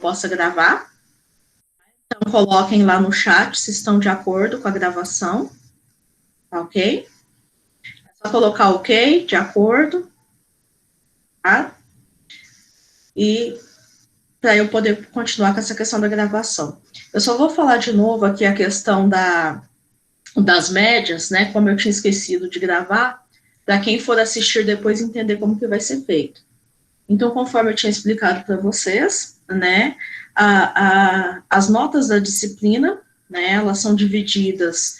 possa gravar. Então, coloquem lá no chat se estão de acordo com a gravação, tá ok? É só colocar ok, de acordo, tá? E para eu poder continuar com essa questão da gravação. Eu só vou falar de novo aqui a questão das médias, né? Como eu tinha esquecido de gravar, para quem for assistir depois entender como que vai ser feito. Então, conforme eu tinha explicado para vocês, né, as notas da disciplina, né, elas são divididas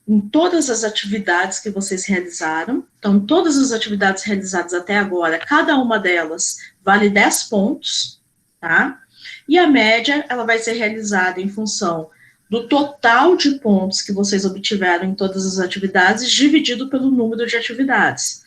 em todas as atividades que vocês realizaram. Então, todas as atividades realizadas até agora, cada uma delas vale 10 pontos, tá? E a média, ela vai ser realizada em função do total de pontos que vocês obtiveram em todas as atividades, dividido pelo número de atividades.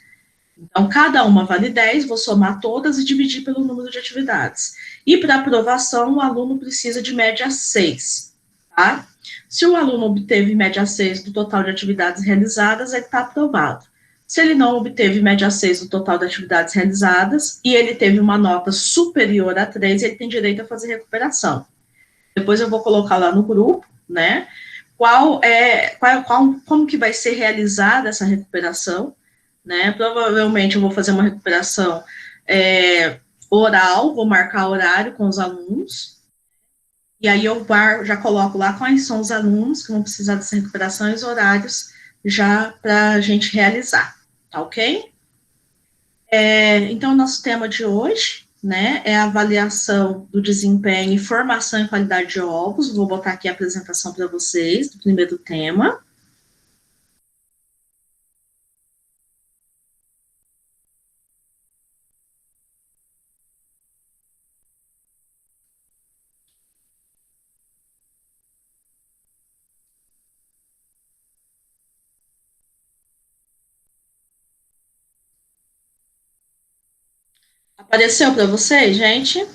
Então, cada uma vale 10, vou somar todas e dividir pelo número de atividades. E para aprovação, o aluno precisa de média 6, tá? Se o aluno obteve média 6 do total de atividades realizadas, ele está aprovado. Se ele não obteve média 6 do total de atividades realizadas e ele teve uma nota superior a 3, ele tem direito a fazer recuperação. Depois eu vou colocar lá no grupo, né? Como que vai ser realizada essa recuperação, né? Provavelmente eu vou fazer uma recuperação oral, vou marcar horário com os alunos, e aí eu já coloco lá quais são os alunos que vão precisar dessa recuperação e os horários já para a gente realizar, tá ok? Então, nosso tema de hoje, né, é a avaliação do desempenho e formação e qualidade de ovos. Vou botar aqui a apresentação para vocês do primeiro tema. Apareceu para vocês, gente?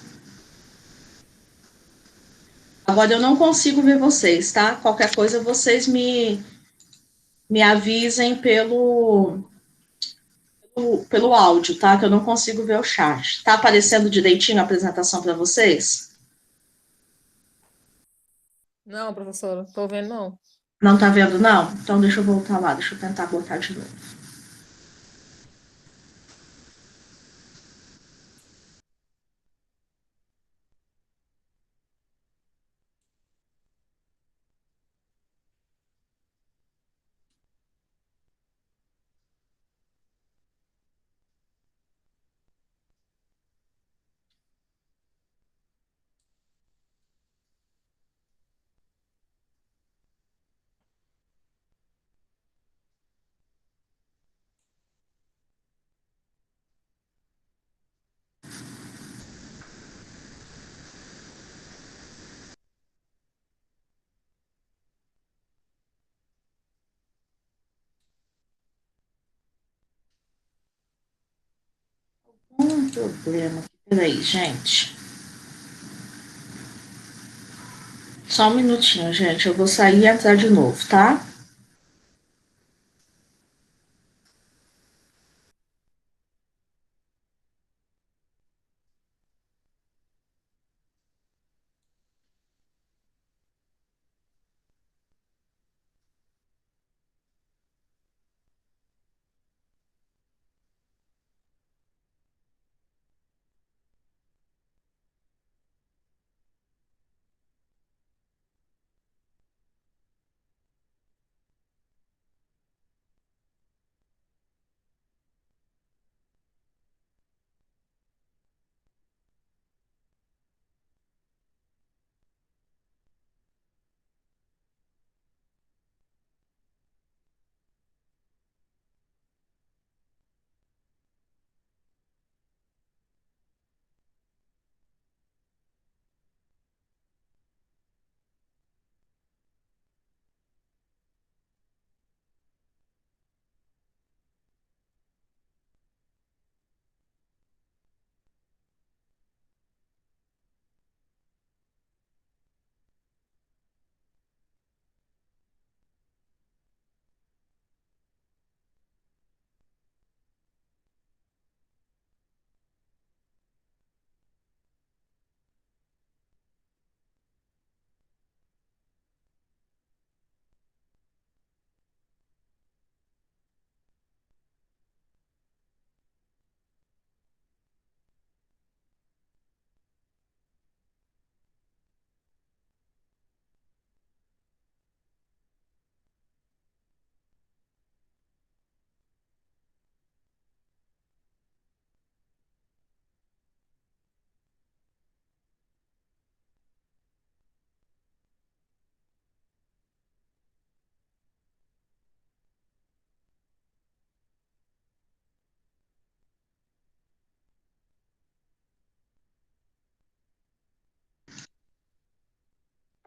Agora eu não consigo ver vocês, tá? Qualquer coisa vocês me avisem pelo áudio, tá? Que eu não consigo ver o chat. Tá aparecendo direitinho a apresentação para vocês? Não, professora, tô vendo não. Não tá vendo, não? Então deixa eu voltar lá, deixa eu tentar botar de novo. Problema. Peraí, gente. Só um minutinho, gente. Eu vou sair e entrar de novo, tá?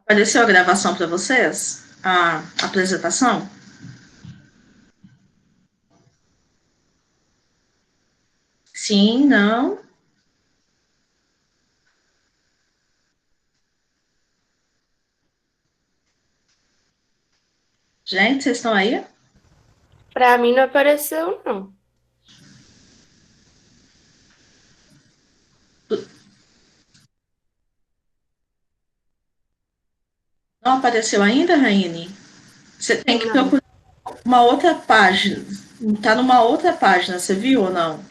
Apareceu a gravação para vocês? A apresentação? Sim, não. Gente, vocês estão aí? Pra mim não apareceu, não. Não apareceu ainda, Raine? Você tem que Não. procurar uma outra página. Tá numa outra página, você viu ou não?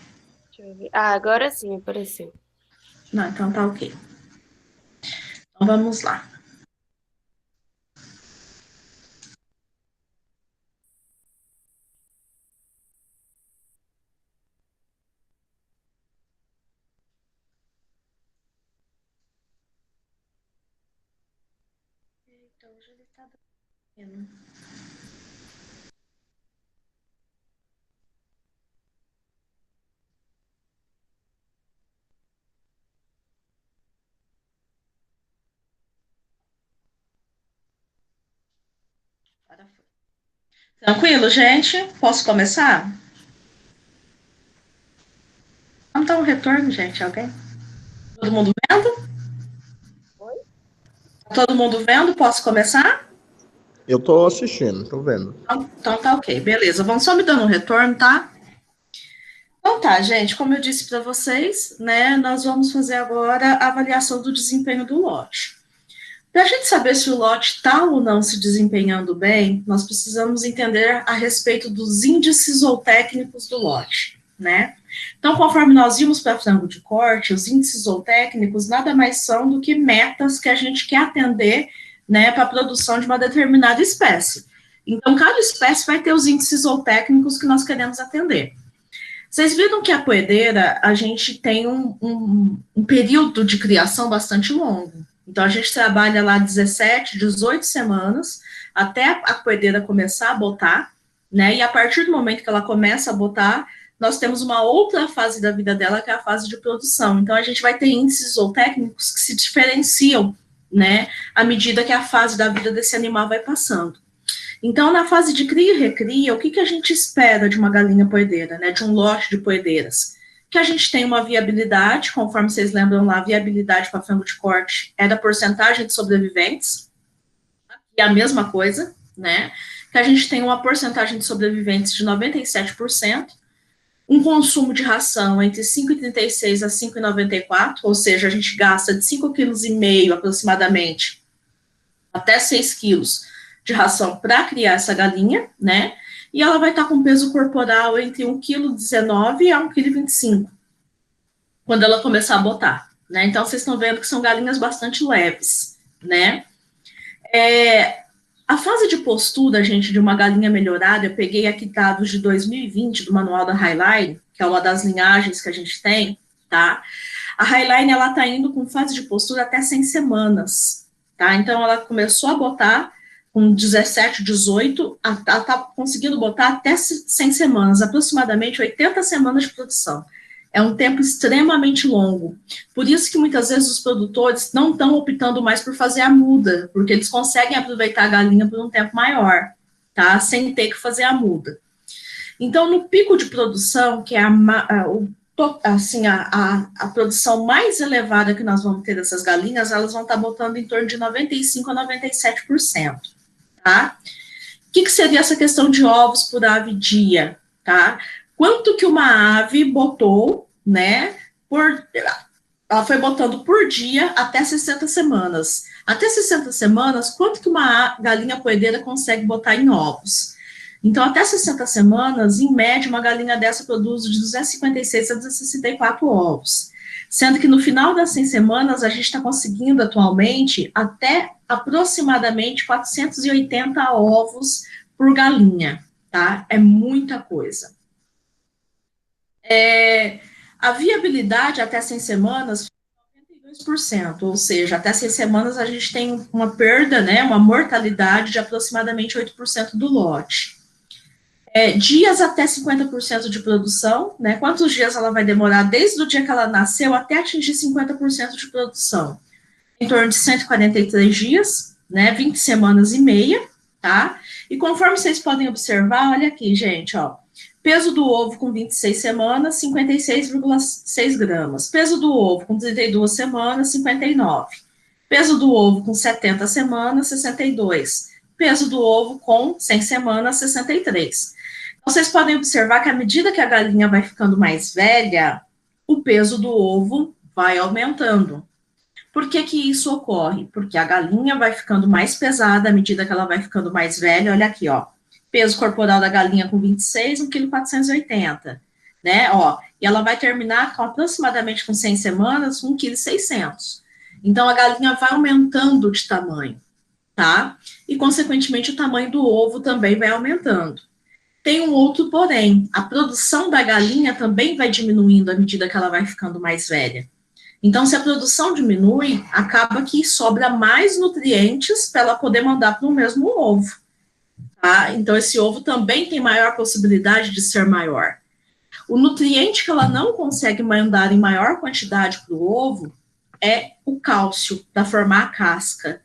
Deixa eu ver. Ah, agora sim apareceu. Não, então tá ok. Então vamos lá. Então, hoje ele tá dormindo. Tranquilo, gente? Posso começar? Não tá um retorno, gente? Alguém? Todo mundo vendo? Oi? Todo mundo vendo? Posso começar? Eu tô assistindo, tô vendo. Então tá ok, beleza. Vão só me dando um retorno, tá? Então tá, gente, como eu disse para vocês, né, nós vamos fazer agora a avaliação do desempenho do lote. Para a gente saber se o lote está ou não se desempenhando bem, nós precisamos entender a respeito dos índices ou técnicos do lote, né? Então, conforme nós vimos para frango de corte, os índices ou técnicos nada mais são do que metas que a gente quer atender, né, para a produção de uma determinada espécie. Então, cada espécie vai ter os índices ou técnicos que nós queremos atender. Vocês viram que a poedeira, a gente tem um período de criação bastante longo. Então, a gente trabalha lá 17, 18 semanas, até a poedeira começar a botar, né? E a partir do momento que ela começa a botar, nós temos uma outra fase da vida dela, que é a fase de produção. Então, a gente vai ter índices ou técnicos que se diferenciam, né? À medida que a fase da vida desse animal vai passando. Então, na fase de cria e recria, o que a gente espera de uma galinha poedeira, né, de um lote de poedeiras? Que a gente tem uma viabilidade, conforme vocês lembram lá, a viabilidade para frango de corte é da porcentagem de sobreviventes, e a mesma coisa, né? Que a gente tem uma porcentagem de sobreviventes de 97%, um consumo de ração entre 5,36 a 5,94, ou seja, a gente gasta de 5,5 kg aproximadamente até 6 quilos de ração para criar essa galinha, né? E ela vai estar com peso corporal entre 1,19 kg a 1,25 kg quando ela começar a botar, né? Então, vocês estão vendo que são galinhas bastante leves, né? A fase de postura, gente, de uma galinha melhorada, eu peguei aqui dados de 2020 do manual da Highline, que é uma das linhagens que a gente tem, tá? A Highline, ela tá indo com fase de postura até 100 semanas, tá? Então, ela começou a botar com 17, 18, ela tá conseguindo botar até 100 semanas, aproximadamente 80 semanas de produção. É um tempo extremamente longo. Por isso que muitas vezes os produtores não estão optando mais por fazer a muda, porque eles conseguem aproveitar a galinha por um tempo maior, tá? Sem ter que fazer a muda. Então, no pico de produção, que é a produção mais elevada que nós vamos ter dessas galinhas, elas vão estar botando em torno de 95% a 97%, tá? O que seria essa questão de ovos por ave dia, tá? Quanto que uma ave botou, né, ela foi botando por dia até 60 semanas. Até 60 semanas, quanto que uma galinha poedeira consegue botar em ovos? Então, até 60 semanas, em média, uma galinha dessa produz de 256 a 264 ovos. Sendo que no final das 100 semanas, a gente está conseguindo atualmente até aproximadamente 480 ovos por galinha, tá? É muita coisa. A viabilidade até 100 semanas, 92%, ou seja, até 100 semanas a gente tem uma perda, né, uma mortalidade de aproximadamente 8% do lote. Dias até 50% de produção, né, quantos dias ela vai demorar desde o dia que ela nasceu até atingir 50% de produção? Em torno de 143 dias, né, 20 semanas e meia, tá? E conforme vocês podem observar, olha aqui, gente, ó, peso do ovo com 26 semanas, 56,6 gramas. Peso do ovo com 32 semanas, 59. Peso do ovo com 70 semanas, 62. Peso do ovo com 100 semanas, 63. Então, vocês podem observar que à medida que a galinha vai ficando mais velha, o peso do ovo vai aumentando. Por que que isso ocorre? Porque a galinha vai ficando mais pesada à medida que ela vai ficando mais velha. Olha aqui, ó. Peso corporal da galinha com 26, 1,480 kg, né? Ó, e ela vai terminar com aproximadamente com 100 semanas, 1,600 kg. Então, a galinha vai aumentando de tamanho, tá? E, consequentemente, o tamanho do ovo também vai aumentando. Tem um outro porém, a produção da galinha também vai diminuindo à medida que ela vai ficando mais velha. Então, se a produção diminui, acaba que sobra mais nutrientes para ela poder mandar para o mesmo ovo. Tá? Então, esse ovo também tem maior possibilidade de ser maior. O nutriente que ela não consegue mandar em maior quantidade para o ovo é o cálcio, para formar a casca.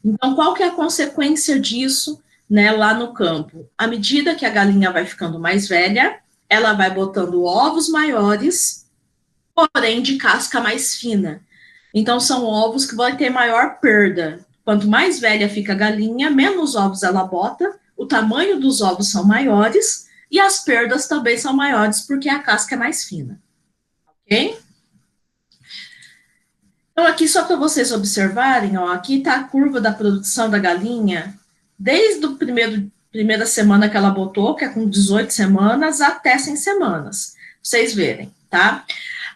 Então, qual que é a consequência disso, né, lá no campo? À medida que a galinha vai ficando mais velha, ela vai botando ovos maiores, porém de casca mais fina. Então, são ovos que vão ter maior perda. Quanto mais velha fica a galinha, menos ovos ela bota, o tamanho dos ovos são maiores e as perdas também são maiores porque a casca é mais fina. Ok? Então, aqui só para vocês observarem, ó, aqui está a curva da produção da galinha, desde a primeira semana que ela botou, que é com 18 semanas, até 100 semanas. Vocês verem, tá?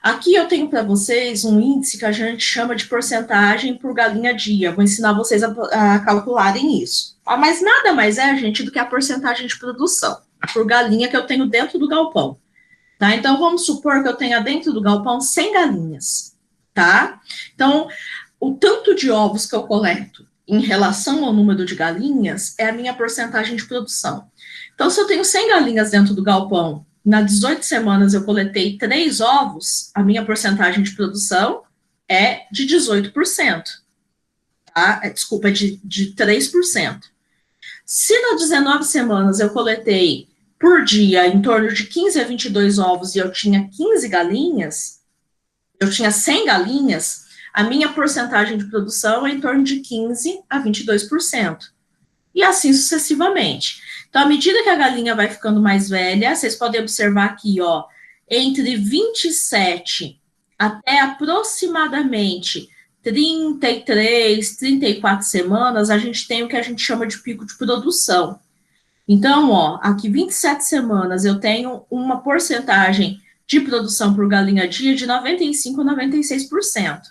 Aqui eu tenho para vocês um índice que a gente chama de porcentagem por galinha dia. Vou ensinar vocês a calcularem isso. Ah, mas nada mais é, gente, do que a porcentagem de produção por galinha que eu tenho dentro do galpão. Tá? Então, vamos supor que eu tenha dentro do galpão 100 galinhas. Tá? Então, o tanto de ovos que eu coleto em relação ao número de galinhas é a minha porcentagem de produção. Então, se eu tenho 100 galinhas dentro do galpão, nas 18 semanas eu coletei 3 ovos, a minha porcentagem de produção é de 18%. Tá? Desculpa, é de 3%. Se nas 19 semanas eu coletei por dia em torno de 15 a 22 ovos e eu tinha 15 galinhas, eu tinha 100 galinhas, a minha porcentagem de produção é em torno de 15 a 22%. E assim sucessivamente. Então, à medida que a galinha vai ficando mais velha, vocês podem observar aqui, ó, entre 27 até aproximadamente 33, 34 semanas, a gente tem o que a gente chama de pico de produção. Então, ó, aqui 27 semanas eu tenho uma porcentagem de produção por galinha dia de 95 a 96%.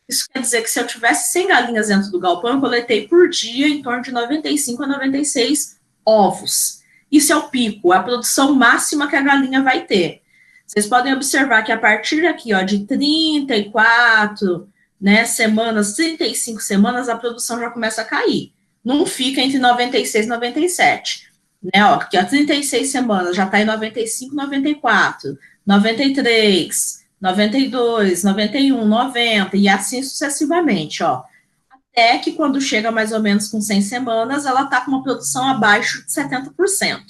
Isso quer dizer que se eu tivesse 100 galinhas dentro do galpão, eu coletei por dia em torno de 95 a 96 ovos. Isso é o pico, a produção máxima que a galinha vai ter. Vocês podem observar que a partir aqui, ó, de 34, né, semanas, 35 semanas, a produção já começa a cair. Não fica entre 96 e 97. Né, ó, aqui, ó, 36 semanas, já está em 95, 94, 93, 92, 91, 90, e assim sucessivamente, ó. Até que quando chega mais ou menos com 100 semanas, ela está com uma produção abaixo de 70%.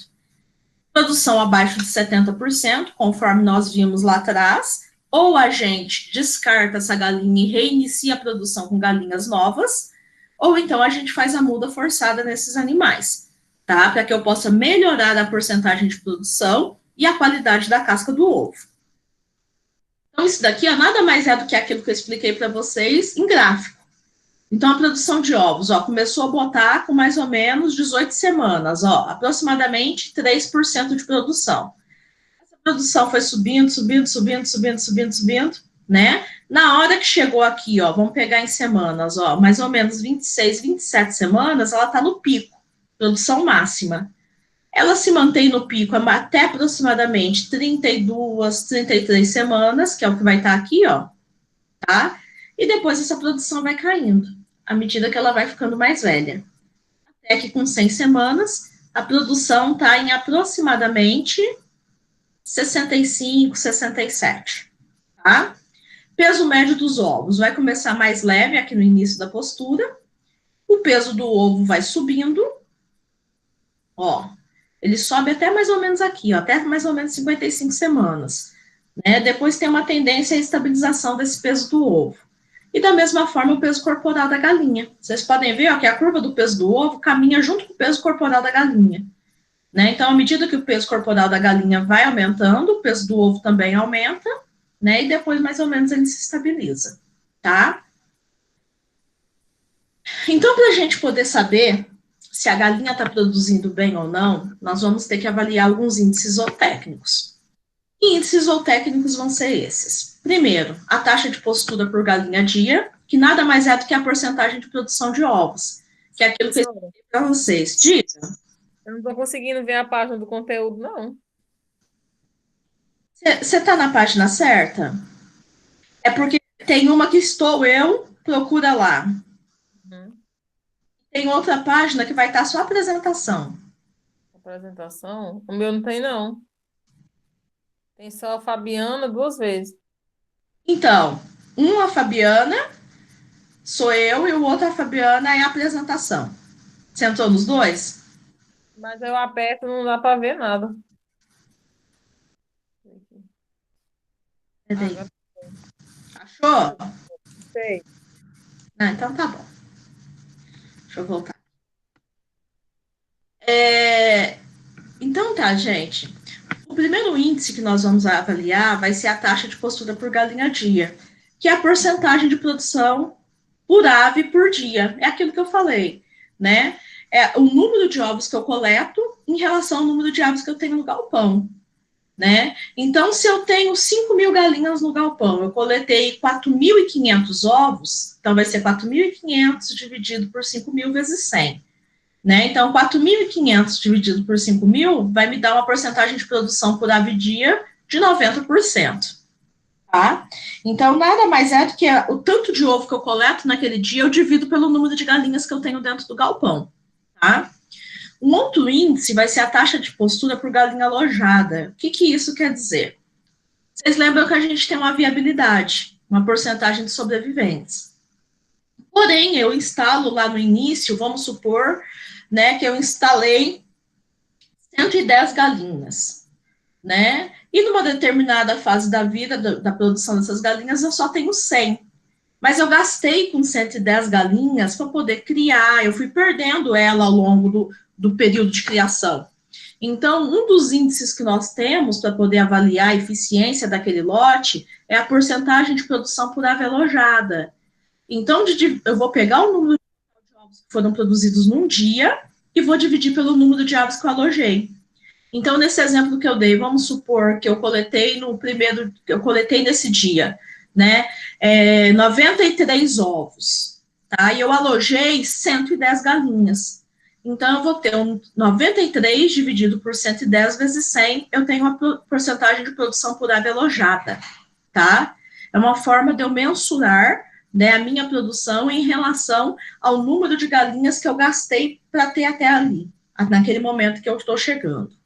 Produção abaixo de 70%, conforme nós vimos lá atrás, ou a gente descarta essa galinha e reinicia a produção com galinhas novas, ou então a gente faz a muda forçada nesses animais, tá? Para que eu possa melhorar a porcentagem de produção e a qualidade da casca do ovo. Então, isso daqui, ó, nada mais é do que aquilo que eu expliquei para vocês em gráfico. Então, a produção de ovos, ó, começou a botar com mais ou menos 18 semanas, ó, aproximadamente 3% de produção. Essa produção foi subindo, né? Na hora que chegou aqui, ó, vamos pegar em semanas, ó, mais ou menos 26, 27 semanas, ela está no pico, produção máxima. Ela se mantém no pico até aproximadamente 32, 33 semanas, que é o que vai estar aqui, ó, tá? E depois essa produção vai caindo, à medida que ela vai ficando mais velha. Até que com 100 semanas, a produção está em aproximadamente 65, 67, tá? Peso médio dos ovos vai começar mais leve aqui no início da postura, O peso do ovo vai subindo, ó, ele sobe até mais ou menos aqui, ó, até mais ou menos 55 semanas, né? Depois tem uma tendência à estabilização desse peso do ovo. E da mesma forma o peso corporal da galinha. Vocês podem ver, ó, que a curva do peso do ovo caminha junto com o peso corporal da galinha, né? Então, à medida que o peso corporal da galinha vai aumentando, o peso do ovo também aumenta, né? E depois, mais ou menos, ele se estabiliza, tá? Então, para a gente poder saber se a galinha está produzindo bem ou não, nós vamos ter que avaliar alguns índices zootécnicos. E índices zootécnicos vão ser esses. Primeiro, a taxa de postura por galinha dia, que nada mais é do que a porcentagem de produção de ovos, que é aquilo que eu expliquei para vocês. Diga. Eu não estou conseguindo ver a página do conteúdo, não. Você está na página certa? É porque tem uma que estou eu, procura lá. Tem outra página que vai estar só a apresentação. Apresentação? O meu não tem, não. Tem só a Fabiana 2 vezes. Então, uma Fabiana sou eu e o outro a Fabiana é a apresentação. Você entrou nos dois? Mas eu aperto e não dá para ver nada. Peraí. Agora Achou? sei. Ah, então tá bom. Deixa eu voltar. Então tá, gente. O primeiro índice que nós vamos avaliar vai ser a taxa de postura por galinha dia, que é a porcentagem de produção por ave por dia. É aquilo que eu falei, né? É o número de ovos que eu coleto em relação ao número de aves que eu tenho no galpão, né? Então, se eu tenho 5.000 galinhas no galpão, eu coletei 4.500 ovos, então vai ser 4.500 dividido por 5.000 vezes 100. Né? Então, 4.500 dividido por 5.000 vai me dar uma porcentagem de produção por ave dia de 90%. Tá? Então, nada mais é do que o tanto de ovo que eu coleto naquele dia, eu divido pelo número de galinhas que eu tenho dentro do galpão. Tá? Um outro índice vai ser a taxa de postura por galinha alojada. O que isso quer dizer? Vocês lembram que a gente tem uma viabilidade, uma porcentagem de sobreviventes. Porém, eu instalo lá no início, vamos supor, né, que eu instalei 110 galinhas, né? E numa determinada fase da vida, da produção dessas galinhas, eu só tenho 100. Mas eu gastei com 110 galinhas para poder criar, eu fui perdendo ela ao longo do período de criação. Então, um dos índices que nós temos para poder avaliar a eficiência daquele lote é a porcentagem de produção por ave alojada. Então, eu vou pegar o número de ovos que foram produzidos num dia e vou dividir pelo número de aves que eu alojei. Então, nesse exemplo que eu dei, vamos supor que eu coletei nesse dia, né, 93 ovos, tá? E eu alojei 110 galinhas. Então, eu vou ter 93 dividido por 110 vezes 100, eu tenho uma porcentagem de produção por ave alojada, tá? É uma forma de eu mensurar, né, a minha produção em relação ao número de galinhas que eu gastei para ter até ali, naquele momento que eu estou chegando.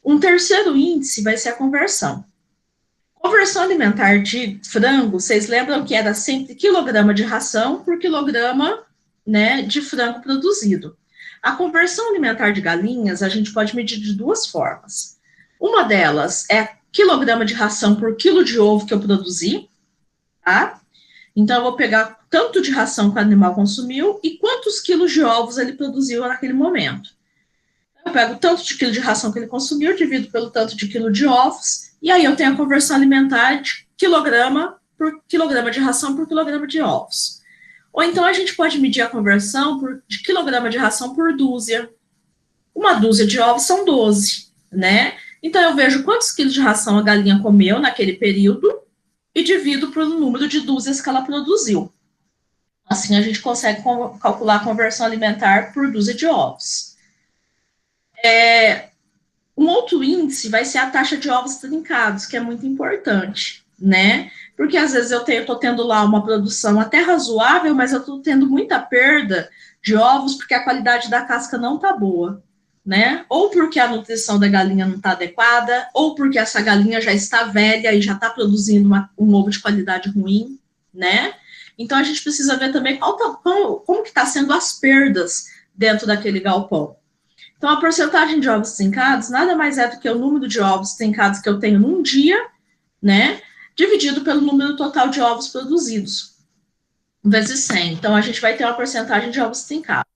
Um terceiro índice vai ser a conversão. Conversão alimentar de frango, vocês lembram que era sempre quilograma de ração por quilograma, né, de frango produzido. A conversão alimentar de galinhas, a gente pode medir de duas formas. Uma delas é quilograma de ração por quilo de ovo que eu produzi, tá? Então, eu vou pegar tanto de ração que o animal consumiu e quantos quilos de ovos ele produziu naquele momento. Eu pego o tanto de quilo de ração que ele consumiu, divido pelo tanto de quilo de ovos, e aí eu tenho a conversão alimentar de quilograma por quilograma de ração por quilograma de ovos. Ou então a gente pode medir a conversão de quilograma de ração por dúzia. Uma dúzia de ovos são 12, né? Então eu vejo quantos quilos de ração a galinha comeu naquele período e divido pelo número de dúzias que ela produziu. Assim a gente consegue calcular a conversão alimentar por dúzia de ovos. Um outro índice vai ser a taxa de ovos trincados, que é muito importante, né? Porque às vezes eu estou tendo lá uma produção até razoável, mas eu estou tendo muita perda de ovos porque a qualidade da casca não está boa, né? Ou porque a nutrição da galinha não está adequada, ou porque essa galinha já está velha e já está produzindo um ovo de qualidade ruim, né? Então, a gente precisa ver também como que está sendo as perdas dentro daquele galpão. Então, a porcentagem de ovos trincados nada mais é do que o número de ovos trincados que eu tenho num dia, né, dividido pelo número total de ovos produzidos, vezes 100. Então, a gente vai ter uma porcentagem de ovos trincados.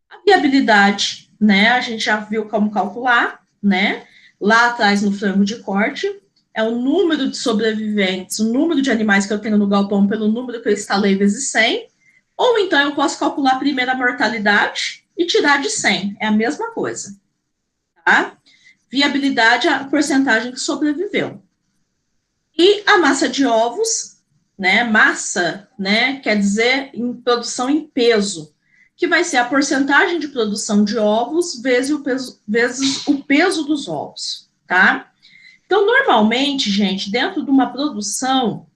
A viabilidade, né, a gente já viu como calcular, né, lá atrás no frango de corte, é o número de sobreviventes, o número de animais que eu tenho no galpão pelo número que eu instalei vezes 100, ou então eu posso calcular primeiro a mortalidade e tirar de 100, é a mesma coisa, tá? Viabilidade é a porcentagem que sobreviveu. E a massa de ovos, né, massa, né, quer dizer em produção em peso, que vai ser a porcentagem de produção de ovos vezes o peso dos ovos, tá? Então, normalmente, gente, dentro de uma produção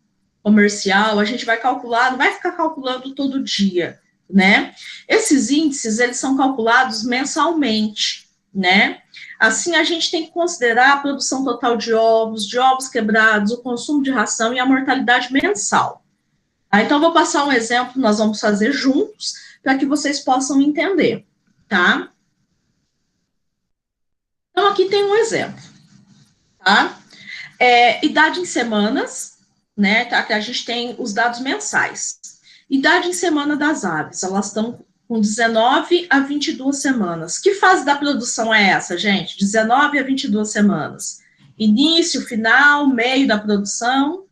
comercial, a gente vai calcular, não vai ficar calculando todo dia, né? Esses índices, eles são calculados mensalmente, né? Assim, a gente tem que considerar a produção total de ovos quebrados, o consumo de ração e a mortalidade mensal. Tá? Então, vou passar um exemplo, nós vamos fazer juntos, para que vocês possam entender, tá? Então, aqui tem um exemplo, tá? Idade em semanas, né, tá? Que a gente tem os dados mensais. Idade em semana das aves, elas estão com 19 a 22 semanas. Que fase da produção é essa, gente? 19 a 22 semanas. Início, final, meio da produção?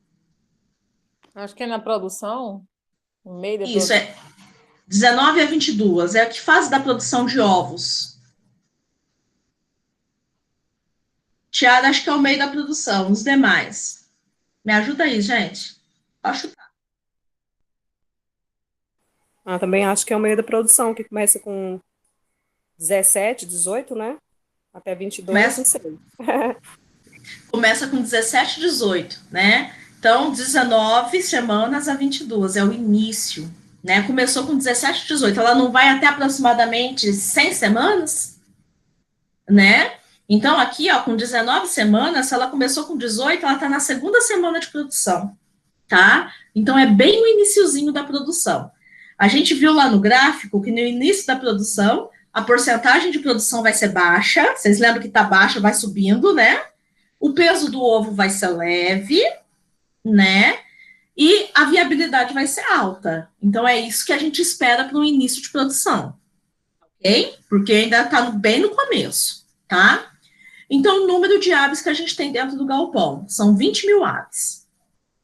Acho que é na produção, no meio da Isso, produção. 19 a 22. É a que fase da produção de ovos? Tiara, acho que é o meio da produção. Os demais. Me ajuda aí, gente. Pode chutar. Também acho que é o meio da produção, que começa com 17, 18, né? Até 22, não sei. Começa com 17, 18, né? Então, 19 semanas a 22, é o início, né? Começou com 17, 18, ela não vai até aproximadamente 100 semanas, né? Então, aqui, ó, com 19 semanas, se ela começou com 18, ela tá na segunda semana de produção, tá? Então, é bem o iniciozinho da produção. A gente viu lá no gráfico que no início da produção, a porcentagem de produção vai ser baixa, vocês lembram que tá baixa, vai subindo, né? O peso do ovo vai ser leve, né? E a viabilidade vai ser alta. Então, é isso que a gente espera para o início de produção, ok? Porque ainda está bem no começo, tá? Então, o número de aves que a gente tem dentro do galpão são 20 mil aves.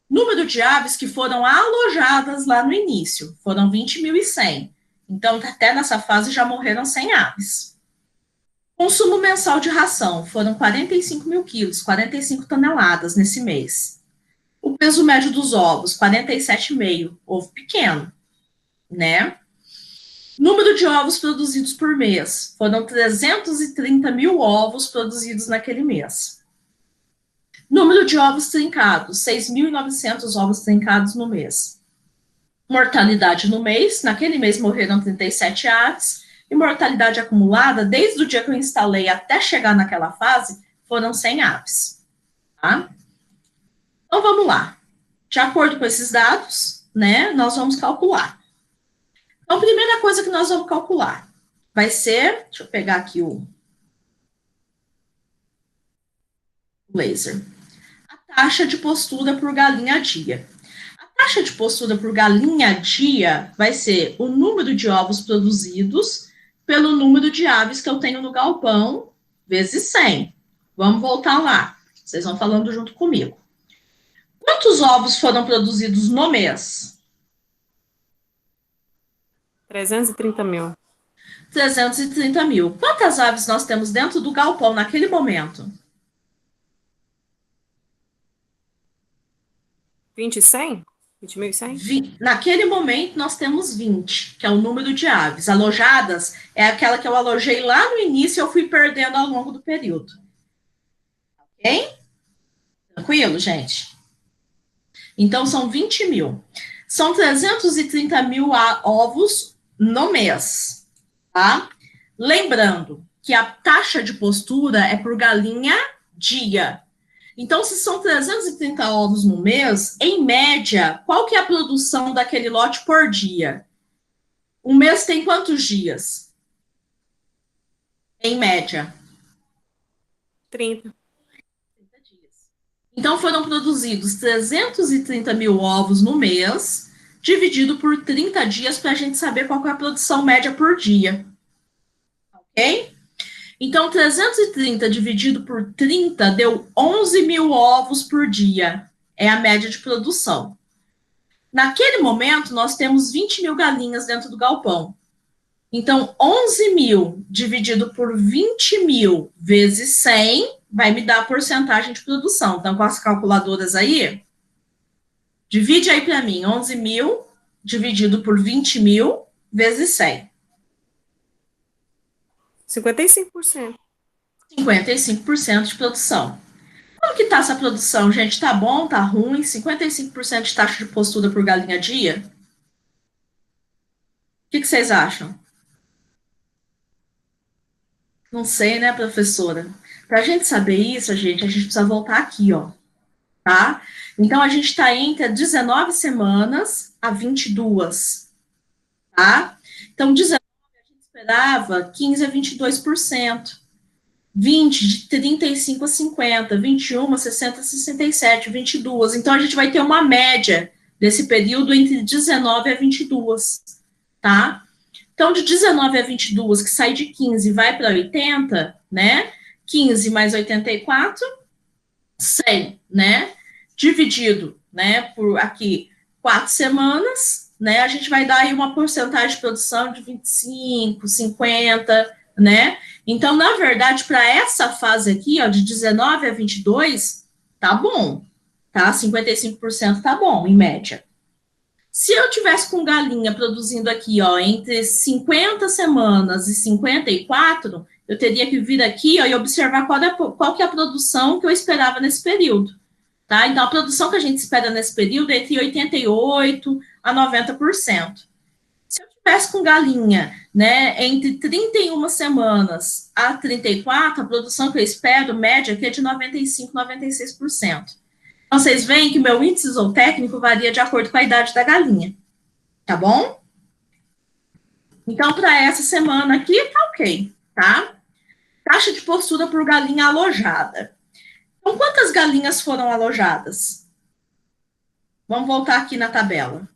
Número de aves que foram alojadas lá no início foram 20.100. Então, até nessa fase já morreram 100 aves. Consumo mensal de ração foram 45 mil quilos, 45 toneladas nesse mês. O peso médio dos ovos, 47,5, ovo pequeno, né? Número de ovos produzidos por mês, foram 330 mil ovos produzidos naquele mês. Número de ovos trincados, 6.900 ovos trincados no mês. Mortalidade no mês, naquele mês morreram 37 aves, e mortalidade acumulada, desde o dia que eu instalei até chegar naquela fase, foram 100 aves, tá? Então, vamos lá. De acordo com esses dados, né, nós vamos calcular. Então, a primeira coisa que nós vamos calcular vai ser, deixa eu pegar aqui o laser, a taxa de postura por galinha dia. A taxa de postura por galinha dia vai ser o número de ovos produzidos pelo número de aves que eu tenho no galpão, vezes 100. Vamos voltar lá. Vocês vão falando junto comigo. Quantos ovos foram produzidos no mês? 330 mil. 330 mil. Quantas aves nós temos dentro do galpão naquele momento? 20.100? 20.100? Naquele momento, nós temos 20, que é o número de aves. Alojadas é aquela que eu alojei lá no início e eu fui perdendo ao longo do período. Ok? Tranquilo, gente? Então, são 20 mil. São 330 mil ovos no mês, tá? Lembrando que a taxa de postura é por galinha dia. Então, se são 330 ovos no mês, em média, qual que é a produção daquele lote por dia? Um mês tem quantos dias? Em média. 30. 30 dias. Então, foram produzidos 330 mil ovos no mês, dividido por 30 dias, para a gente saber qual que é a produção média por dia. Ok? Então, 330 dividido por 30 deu 11 mil ovos por dia. É a média de produção. Naquele momento, nós temos 20 mil galinhas dentro do galpão. Então, 11 mil dividido por 20 mil vezes 100 vai me dar a porcentagem de produção. Então, com as calculadoras aí, divide aí para mim, 11 mil dividido por 20 mil vezes 100. 55%. 55% de produção. Como que tá essa produção, gente? Tá bom, tá ruim? 55% de taxa de postura por galinha dia? O que vocês acham? Não sei, né, professora? Para a gente saber isso, gente, a gente precisa voltar aqui, ó, tá? Então, a gente está entre 19 semanas a 22, tá? Então, 19 a gente esperava 15 a 22%. 20 de 35 a 50, 21 a 60 a 67, 22. Então, a gente vai ter uma média desse período entre 19 a 22, tá? Então, de 19 a 22, que sai de 15 e vai para 80, né? 15 mais 84, 100, né? Dividido, né, por aqui 4 semanas, né? A gente vai dar aí uma porcentagem de produção de 25, 50, né? Então, na verdade, para essa fase aqui, ó, de 19 a 22, tá bom, tá? 55% tá bom, em média. Se eu tivesse com galinha produzindo aqui, ó, entre 50 semanas e 54, eu teria que vir aqui, ó, e observar qual que é a produção que eu esperava nesse período, tá? Então, a produção que a gente espera nesse período é entre 88 a 90%. Se eu tivesse com galinha, né, entre 31 semanas a 34, a produção que eu espero, média, aqui é de 95, 96%. Então, vocês veem que o meu índice zootécnico varia de acordo com a idade da galinha, tá bom? Então, para essa semana aqui, tá ok, tá? Taxa de postura por galinha alojada. Então, quantas galinhas foram alojadas? Vamos voltar aqui na tabela.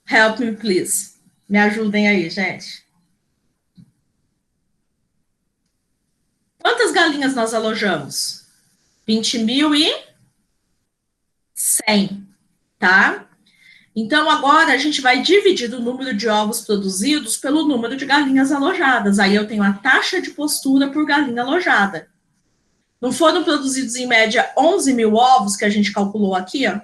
Help me, please. Me ajudem aí, gente. Quantas galinhas nós alojamos? 20.100, tá? Então, agora a gente vai dividir o número de ovos produzidos pelo número de galinhas alojadas. Aí eu tenho a taxa de postura por galinha alojada. Não foram produzidos, em média, 11 mil ovos, que a gente calculou aqui, ó?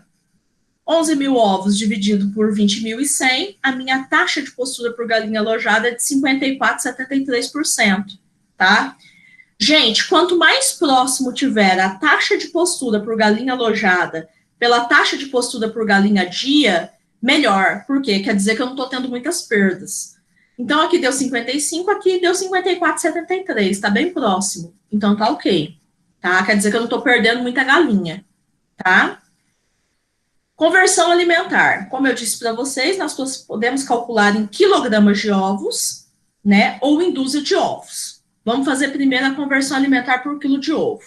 11 mil ovos dividido por 20.100, a minha taxa de postura por galinha alojada é de 54,73%, tá? Gente, quanto mais próximo tiver a taxa de postura por galinha alojada pela taxa de postura por galinha dia, melhor. Por quê? Quer dizer que eu não estou tendo muitas perdas. Então, aqui deu 55, aqui deu 54,73, está bem próximo. Então, tá ok, tá? Quer dizer que eu não estou perdendo muita galinha, tá? Conversão alimentar. Como eu disse para vocês, nós podemos calcular em quilogramas de ovos, né, ou em dúzia de ovos. Vamos fazer primeiro a conversão alimentar por quilo de ovo.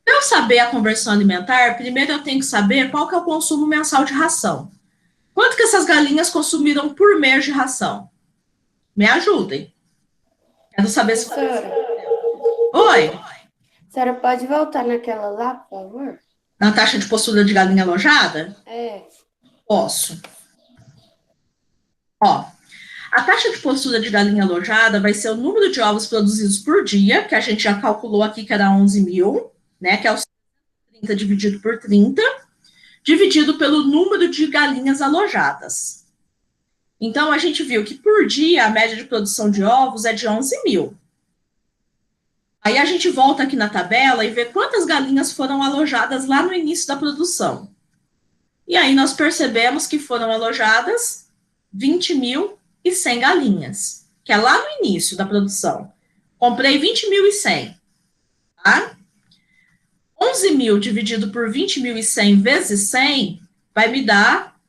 Para eu saber a conversão alimentar, primeiro eu tenho que saber qual que é o consumo mensal de ração. Quanto que essas galinhas consumiram por mês de ração? Me ajudem. Quero saber se... Oi? A senhora pode voltar naquela lá, por favor? Na taxa de postura de galinha alojada? É. Posso. Ó, a taxa de postura de galinha alojada vai ser o número de ovos produzidos por dia, que a gente já calculou aqui que era 11 mil, né, que é o 30 dividido por 30, dividido pelo número de galinhas alojadas. Então, a gente viu que por dia a média de produção de ovos é de 11 mil. Aí a gente volta aqui na tabela e vê quantas galinhas foram alojadas lá no início da produção. E aí nós percebemos que foram alojadas 20.100 galinhas, que é lá no início da produção. Comprei 20.100. tá? 11.000 dividido por 20.100 vezes 100 vai me dar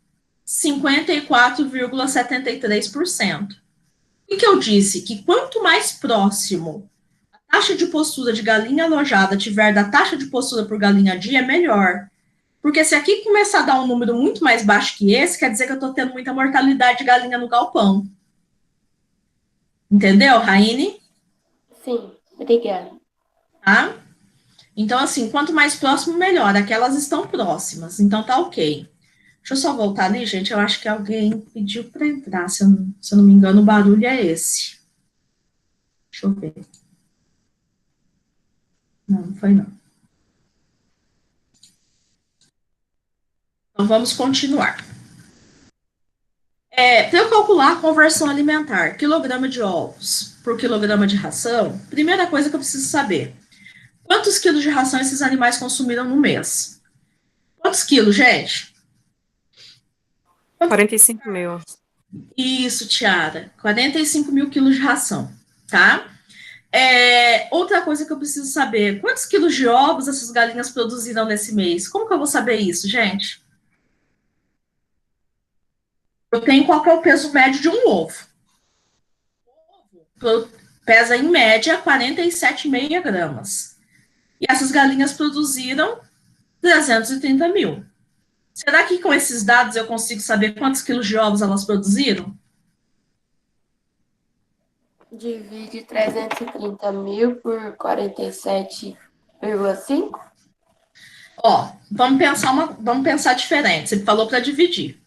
54,73%. O que eu disse? Que quanto mais próximo a taxa de postura de galinha alojada tiver da taxa de postura por galinha dia, é melhor. Porque se aqui começar a dar um número muito mais baixo que esse, quer dizer que eu estou tendo muita mortalidade de galinha no galpão. Entendeu, Raine? Sim, obrigada. Tá? Então, assim, quanto mais próximo, melhor. Aquelas estão próximas, então tá ok. Deixa eu só voltar ali, gente. Eu acho que alguém pediu para entrar. Se eu não me engano, o barulho é esse. Deixa eu ver. Não foi não. Então, vamos continuar. Para eu calcular a conversão alimentar, quilograma de ovos por quilograma de ração, primeira coisa que eu preciso saber, quantos quilos de ração esses animais consumiram no mês? Quantos quilos, gente? 45 mil. Isso, Tiara, 45 mil quilos de ração, tá? Outra coisa que eu preciso saber, quantos quilos de ovos essas galinhas produziram nesse mês? Como que eu vou saber isso, gente? Eu tenho qual que é o peso médio de um ovo. O ovo pesa, em média, 47,5 gramas. E essas galinhas produziram 330 mil. Será que com esses dados eu consigo saber quantos quilos de ovos elas produziram? Divide 330 mil por 47,5? Ó, vamos pensar diferente. Você falou para dividir.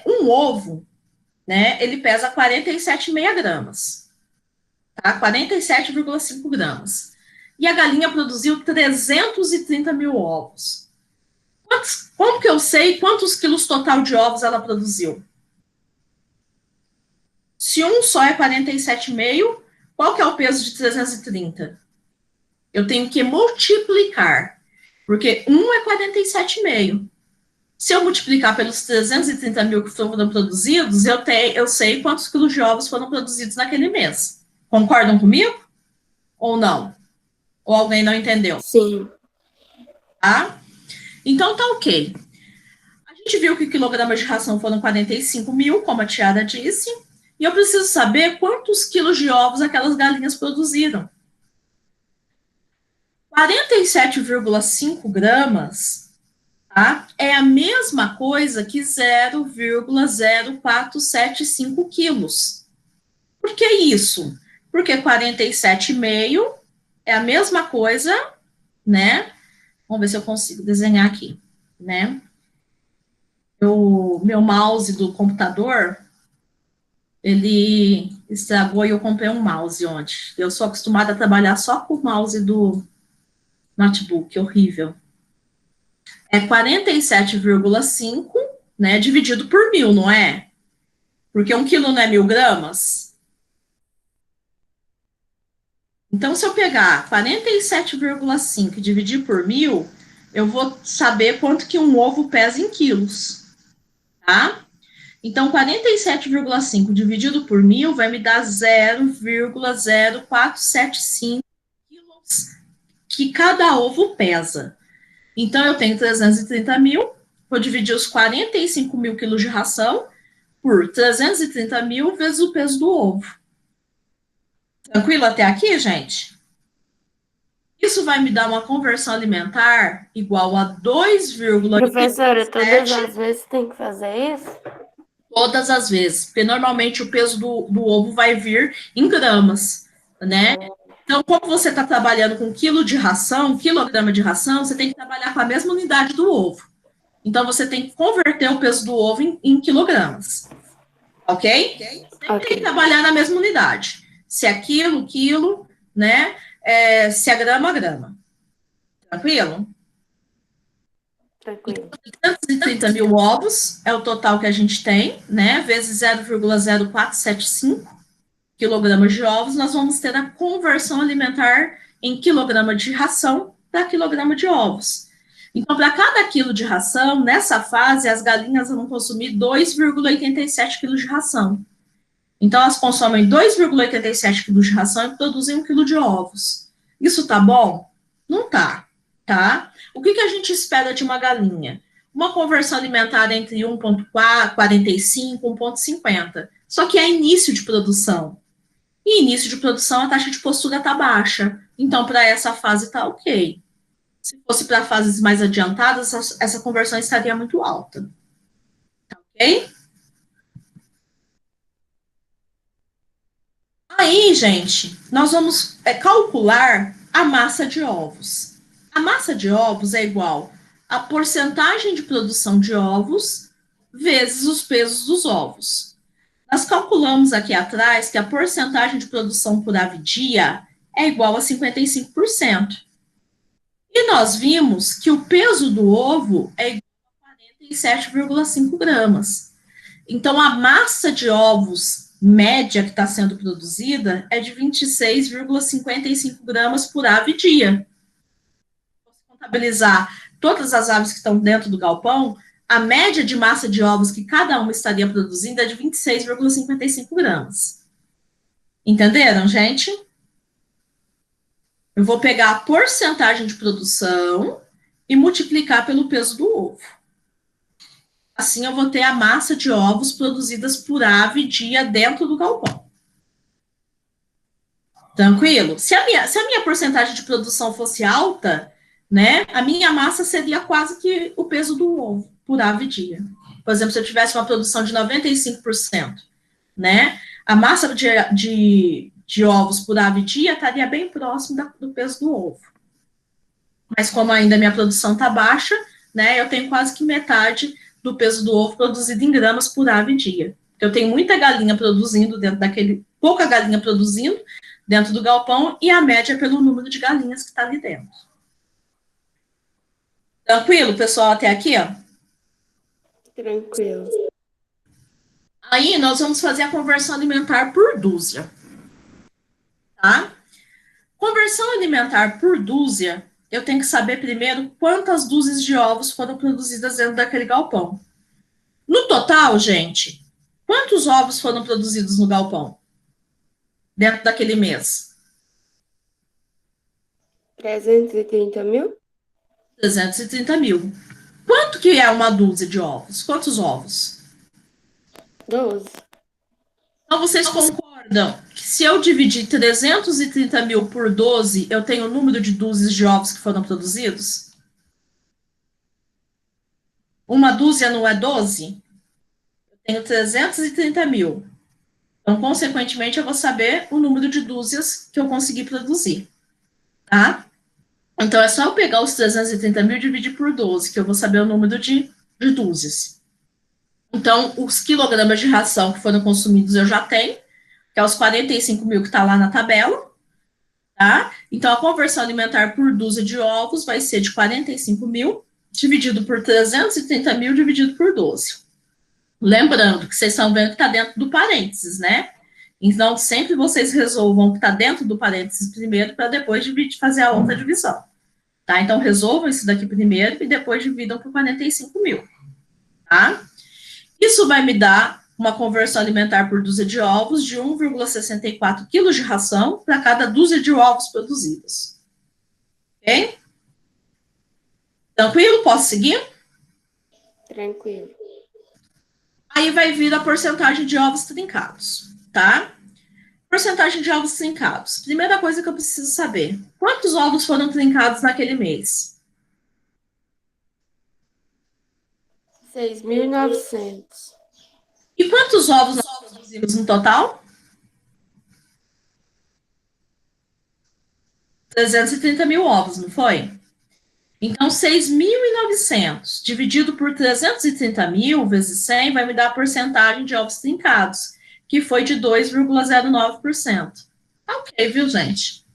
Um ovo, né, ele pesa 47,5 gramas, tá? 47,5 gramas. E a galinha produziu 330 mil ovos. Como que eu sei quantos quilos total de ovos ela produziu? Se um só é 47,5, qual que é o peso de 330? Eu tenho que multiplicar, porque um é 47,5. Se eu multiplicar pelos 330 mil que foram produzidos, eu sei quantos quilos de ovos foram produzidos naquele mês. Concordam comigo? Ou não? Ou alguém não entendeu? Sim. Tá? Então tá ok. A gente viu que quilogramas de ração foram 45 mil, como a Tiara disse, e eu preciso saber quantos quilos de ovos aquelas galinhas produziram. 47,5 gramas, tá? É a mesma coisa que 0,0475 quilos. Por que isso? Porque 47,5 é a mesma coisa, né? Vamos ver se eu consigo desenhar aqui, né? O meu mouse do computador, ele estragou e eu comprei um mouse ontem. Eu sou acostumada a trabalhar só com o mouse do notebook, horrível. É 47,5, né, dividido por 1.000, não é? Porque 1 quilo não é 1.000 gramas? Então, se eu pegar 47,5 e dividir por 1.000, eu vou saber quanto que um ovo pesa em quilos, tá? Então, 47,5 dividido por 1.000 vai me dar 0,0475 quilos que cada ovo pesa. Então, eu tenho 330 mil, vou dividir os 45 mil quilos de ração por 330 mil vezes o peso do ovo. Tranquilo até aqui, gente? Isso vai me dar uma conversão alimentar igual a 2,87. Professora, todas as vezes tem que fazer isso? Todas as vezes, porque normalmente o peso do ovo vai vir em gramas, né? Então, como você está trabalhando com quilograma de ração, você tem que trabalhar com a mesma unidade do ovo. Então, você tem que converter o peso do ovo em quilogramas. Ok? Sempre tem que trabalhar na mesma unidade. Se é quilo, né? Se é grama, grama. Tranquilo? Tranquilo. 330 mil ovos é o total que a gente tem, né? Vezes 0,0475 quilogramas de ovos, nós vamos ter a conversão alimentar em quilograma de ração para quilograma de ovos. Então, para cada quilo de ração, nessa fase, as galinhas vão consumir 2,87 quilos de ração. Então, elas consomem 2,87 quilos de ração e produzem 1 quilo de ovos. Isso tá bom? Não tá, tá? O que a gente espera de uma galinha? Uma conversão alimentar entre 1,45 e 1,50. Só que é início de produção. E início de produção, a taxa de postura está baixa. Então, para essa fase, está ok. Se fosse para fases mais adiantadas, essa conversão estaria muito alta. Tá ok? Aí, gente, nós vamos calcular a massa de ovos. A massa de ovos é igual a porcentagem de produção de ovos vezes os pesos dos ovos. Nós calculamos aqui atrás que a porcentagem de produção por ave dia é igual a 55%. E nós vimos que o peso do ovo é igual a 47,5 gramas. Então, a massa de ovos média que está sendo produzida é de 26,55 gramas por ave dia. Se contabilizar todas as aves que estão dentro do galpão, a média de massa de ovos que cada uma estaria produzindo é de 26,55 gramas. Entenderam, gente? Eu vou pegar a porcentagem de produção e multiplicar pelo peso do ovo. Assim, eu vou ter a massa de ovos produzidas por ave dia dentro do galpão. Tranquilo? Se a minha porcentagem de produção fosse alta, né, a minha massa seria quase que o peso do ovo por ave dia. Por exemplo, se eu tivesse uma produção de 95%, né, a massa de ovos por ave dia estaria bem próximo do peso do ovo. Mas como ainda a minha produção está baixa, né, eu tenho quase que metade do peso do ovo produzido em gramas por ave dia. Eu tenho muita galinha produzindo pouca galinha produzindo dentro do galpão e a média é pelo número de galinhas que está ali dentro. Tranquilo, pessoal, até aqui, ó? Tranquilo. Aí nós vamos fazer a conversão alimentar por dúzia, tá? Conversão alimentar por dúzia, eu tenho que saber primeiro quantas dúzias de ovos foram produzidas dentro daquele galpão. No total, gente, quantos ovos foram produzidos no galpão? Dentro daquele mês? 330 mil? 330 mil. Quanto que é uma dúzia de ovos? Quantos ovos? 12. Então, vocês concordam que se eu dividir 330 mil por 12, eu tenho o número de dúzias de ovos que foram produzidos? Uma dúzia não é 12? Eu tenho 330 mil. Então, consequentemente, eu vou saber o número de dúzias que eu consegui produzir. Tá? Então, é só eu pegar os 330 mil e dividir por 12, que eu vou saber o número de dúzias. Então, os quilogramas de ração que foram consumidos eu já tenho, que é os 45 mil que está lá na tabela, tá? Então, a conversão alimentar por dúzia de ovos vai ser de 45 mil, dividido por 330 mil, dividido por 12. Lembrando que vocês estão vendo que está dentro do parênteses, né? Então, sempre vocês resolvam o que está dentro do parênteses primeiro, para depois fazer a outra divisão. Tá? Então, resolvam isso daqui primeiro e depois dividam por 45 mil. Tá? Isso vai me dar uma conversão alimentar por dúzia de ovos de 1,64 quilos de ração para cada dúzia de ovos produzidos. Ok? Tranquilo? Posso seguir? Tranquilo. Aí vai vir a porcentagem de ovos trincados, tá? Porcentagem de ovos trincados. Primeira coisa que eu preciso saber. Quantos ovos foram trincados naquele mês? 6.900. E quantos ovos nós produzimos no total? 330 mil ovos, não foi? Então, 6.900 dividido por 330 mil vezes 100 vai me dar a porcentagem de ovos trincados, que foi de 2,09%. Ok, viu, gente?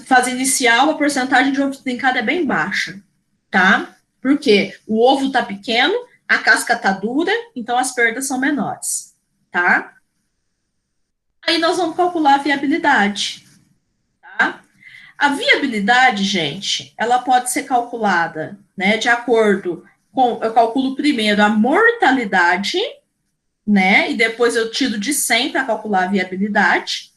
Fase inicial, a porcentagem de ovo trincado é bem baixa, tá? Porque o ovo tá pequeno, a casca tá dura, então as perdas são menores, tá? Aí nós vamos calcular a viabilidade, tá? A viabilidade, gente, ela pode ser calculada, né, de acordo com, eu calculo primeiro a mortalidade, né, e depois eu tiro de 100 para calcular a viabilidade.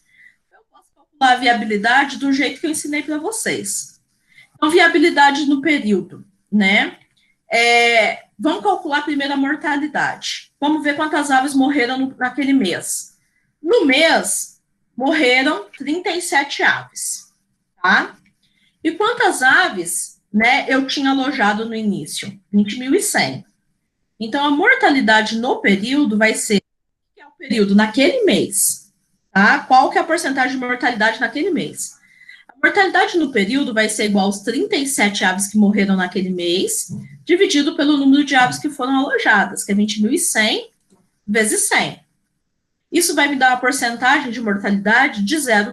Eu posso calcular a viabilidade do jeito que eu ensinei para vocês. Então, viabilidade no período, né? Vamos calcular primeiro a mortalidade. Vamos ver quantas aves morreram naquele mês. No mês, morreram 37 aves, tá? E quantas aves, né, eu tinha alojado no início? 20.100. Então, a mortalidade no período vai ser, que é o período naquele mês, tá? Qual que é a porcentagem de mortalidade naquele mês? A mortalidade no período vai ser igual aos 37 aves que morreram naquele mês, dividido pelo número de aves que foram alojadas, que é 20.100 vezes 100. Isso vai me dar uma porcentagem de mortalidade de 0,8%.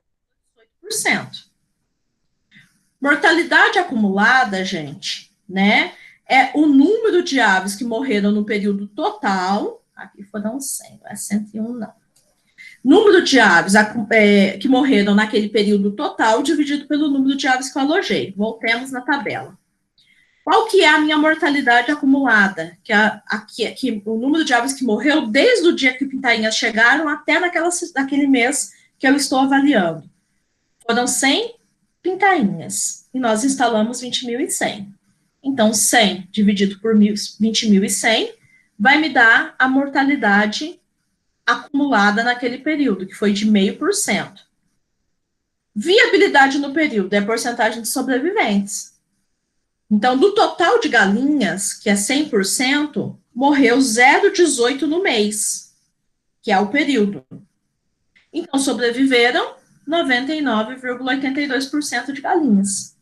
Mortalidade acumulada, gente, né, é o número de aves que morreram no período total, aqui foram 100, não é 101 não. Número de aves que morreram naquele período total, dividido pelo número de aves que eu alojei. Voltemos na tabela. Qual que é a minha mortalidade acumulada? Que o número de aves que morreu desde o dia que pintainhas chegaram até naquele mês que eu estou avaliando. Foram 100 pintainhas. E nós instalamos 20.100. Então, 100 dividido por 20.100 vai me dar a mortalidade acumulada naquele período, que foi de 0,5%. Viabilidade no período é a porcentagem de sobreviventes. Então, do total de galinhas, que é 100%, morreu 0,18 no mês, que é o período. Então, sobreviveram 99,82% de galinhas.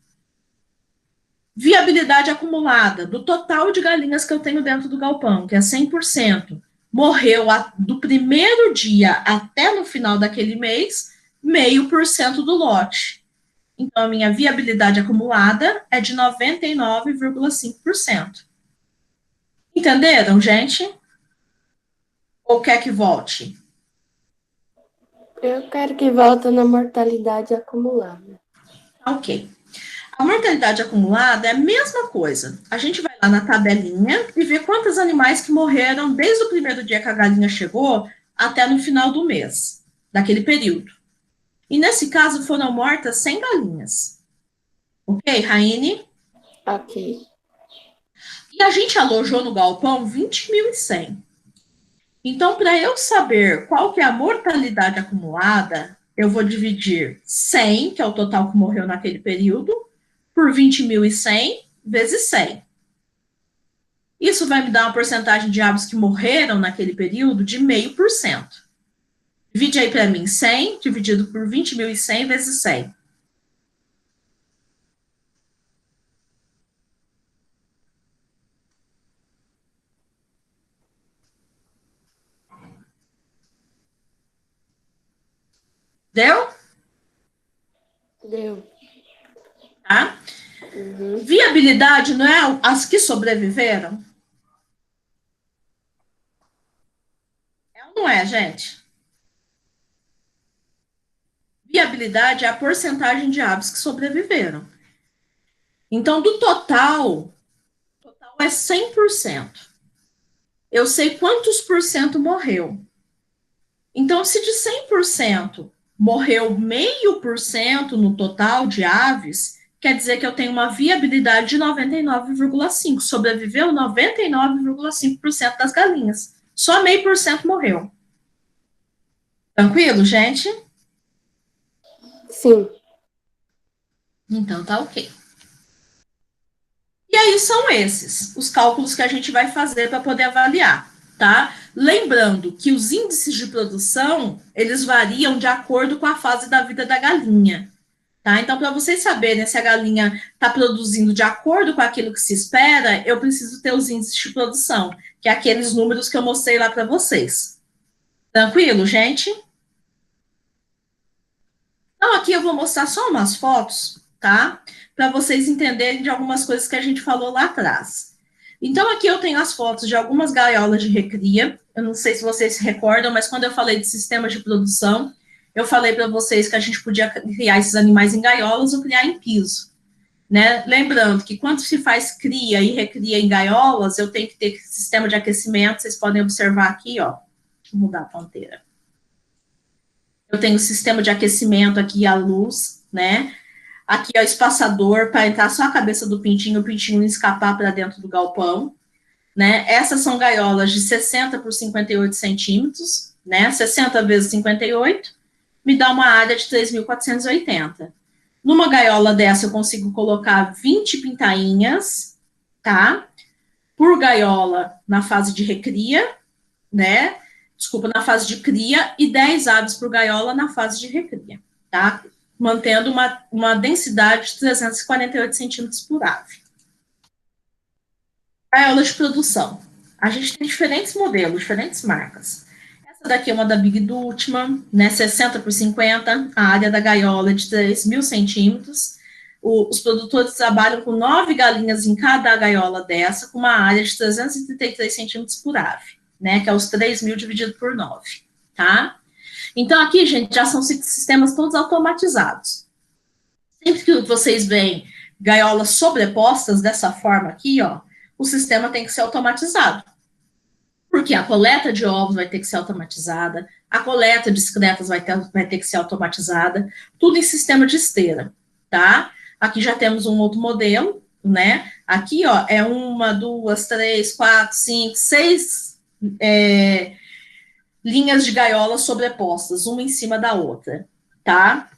Viabilidade acumulada, do total de galinhas que eu tenho dentro do galpão, que é 100%, morreu do primeiro dia até no final daquele mês, 0,5% do lote. Então, a minha viabilidade acumulada é de 99,5%. Entenderam, gente? Ou quer que volte? Eu quero que volte na mortalidade acumulada. Ok. A mortalidade acumulada é a mesma coisa. A gente vai lá na tabelinha e vê quantos animais que morreram desde o primeiro dia que a galinha chegou até no final do mês, daquele período. E nesse caso foram mortas 100 galinhas. Ok, Raine? Ok. E a gente alojou no galpão 20.100. Então, para eu saber qual que é a mortalidade acumulada, eu vou dividir 100, que é o total que morreu naquele período, por 20.100 vezes 100. Isso vai me dar uma porcentagem de aves que morreram naquele período de 0,5%. Divide aí para mim 100 dividido por 20.100 vezes 100. Deu? Deu. Tá? Uhum. Viabilidade não é as que sobreviveram? É ou não é, gente? Viabilidade é a porcentagem de aves que sobreviveram. Então, do total é 100%. Eu sei quantos por cento morreu. Então, se de 100% morreu 0,5% no total de aves, quer dizer que eu tenho uma viabilidade de 99,5%. Sobreviveu 99,5% das galinhas. Só 0,5% morreu. Tranquilo, gente? Sim. Então, tá ok. E aí são esses os cálculos que a gente vai fazer para poder avaliar, tá? Lembrando que os índices de produção, eles variam de acordo com a fase da vida da galinha, tá? Então, para vocês saberem se a galinha está produzindo de acordo com aquilo que se espera, eu preciso ter os índices de produção, que é aqueles números que eu mostrei lá para vocês. Tranquilo, gente? Então, aqui eu vou mostrar só umas fotos, tá? Para vocês entenderem de algumas coisas que a gente falou lá atrás. Então, aqui eu tenho as fotos de algumas gaiolas de recria. Eu não sei se vocês se recordam, mas quando eu falei de sistemas de produção, eu falei para vocês que a gente podia criar esses animais em gaiolas ou criar em piso, né? Lembrando que quando se faz cria e recria em gaiolas, eu tenho que ter sistema de aquecimento. Vocês podem observar aqui, ó. Deixa eu mudar a ponteira. Eu tenho o sistema de aquecimento aqui, a luz, né? Aqui é o espaçador para entrar só a cabeça do pintinho, o pintinho não escapar para dentro do galpão, né? Essas são gaiolas de 60 por 58 centímetros, né? 60 vezes 58 me dá uma área de 3.480. Numa gaiola dessa eu consigo colocar 20 pintainhas, tá? Por gaiola na fase de recria, né? Desculpa, na fase de cria, e 10 aves por gaiola na fase de recria, tá? Mantendo uma densidade de 348 centímetros por ave. Gaiola de produção. A gente tem diferentes modelos, diferentes marcas. Essa daqui é uma da Big Dutman, né? 60 por 50, a área da gaiola é de 3.000 centímetros. Os produtores trabalham com 9 galinhas em cada gaiola dessa, com uma área de 333 centímetros por ave, né, que é os 3.000 dividido por 9, tá? Então, aqui, gente, já são sistemas todos automatizados. Sempre que vocês veem gaiolas sobrepostas dessa forma aqui, ó, o sistema tem que ser automatizado. Porque a coleta de ovos vai ter que ser automatizada, a coleta de excretas vai ter que ser automatizada, tudo em sistema de esteira, tá? Aqui já temos um outro modelo, né? Aqui, ó, é 1, 2, 3, 4, 5, 6 linhas de gaiola sobrepostas, uma em cima da outra, tá?